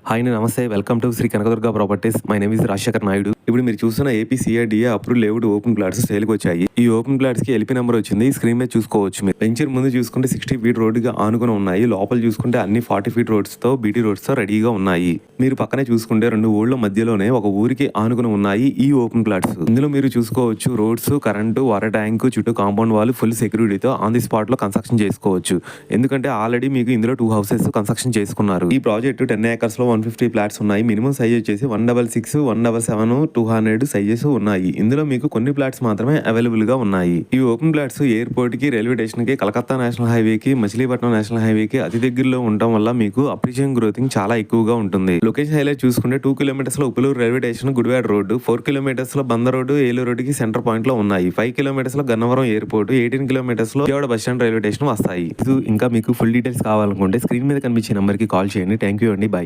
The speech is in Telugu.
హాయ్ అండి, నమస్తే. Welcome to Shri Kanakadurga properties. My name is Rajasekhar Naidu. ఇప్పుడు మీరు చూస్తున్న AP CRDA approve layout open plots సేల్కి వచ్చాయి. ఈ ఓపెన్ ప్లాట్స్ కి ఎల్పీ నెంబర్ వచ్చింది. స్క్రీన్ మీద చూసుకోవచ్చు. మీరు వెంచర్ ముందు చూసుకుంటే 60 ఫీట్ రోడ్డుగా ఆనుకుని ఉన్నాయి. లోపల చూసుకుంటే అన్ని 40 ఫీట్ రోడ్స్ తో బీటీ రోడ్స్ తో రెడీగా ఉన్నాయి. మీరు పక్కనే చూసుకుంటే 2 ఊళ్ళ మధ్యలోనే ఒక ఊరికి ఆనుకుని ఉన్నాయి ఈ ఓపెన్ ప్లాట్స్. ఇందులో మీరు చూసుకోవచ్చు రోడ్స్, కరెంటు, వాటర్ ట్యాంక్, చుట్టూ కాంపౌండ్ వాళ్ళు ఫుల్ సెక్యూరిటీతో ఆన్ ది స్పాట్ లో కన్స్ట్రక్షన్ చేసుకోవచ్చు. ఎందుకంటే ఆల్రెడీ మీకు ఇందులో 2 హౌసెస్ కన్స్ట్రక్షన్ చేసుకున్నారు. ఈ ప్రాజెక్ట్ 10 ఏకర్స్ లో 150 ఫ్లాట్స్ ఉన్నాయి. మినిమం సైజ్ వచ్చేసి 166, 177, 200 సైజెస్ ఉన్నాయి. ఇందులో మీకు కొన్ని ఫ్లాట్స్ మాత్రమే అవైలబుల్ గా ఉన్నాయి. ఈ ఓపెన్ ఫ్లాట్స్ ఎయిర్పోర్ట్ కి, రైల్వే స్టేషన్ కి, కలకత్తా నేషనల్ హైవే కి, మచిలీపట్నం నేషనల్ హైవే కి అతి దగ్గరలో ఉండటం వల్ల మీకు అప్రిషియేషన్ గ్రోతింగ్ చాలా ఎక్కువగా ఉంటుంది. లొకేషన్ హైలైట్ చూసుకుంటే 2 కిలోమీటర్స్ లో Uppuluru railway station, Gudivada road, 4 kilometres లో బంద రోడ్డు, ఏలూరు రోడ్డుకి సెంటర్ పాయింట్ లో ఉన్నాయి. 5 కిలోమీటర్స్ లో గన్నవరం ఎయిర్పోర్ట్, 18 కిలోమీటర్స్ లో Vijayawada bus stand railway station వస్తాయి. ఇంకా మీకు ఫుల్ డీటెయిల్స్ కావాలనుకుంటే స్క్రీన్ మీద కనిపించే నెంబర్ కి కాల్ చేయండి. థ్యాంక్ యూ అండి. బై.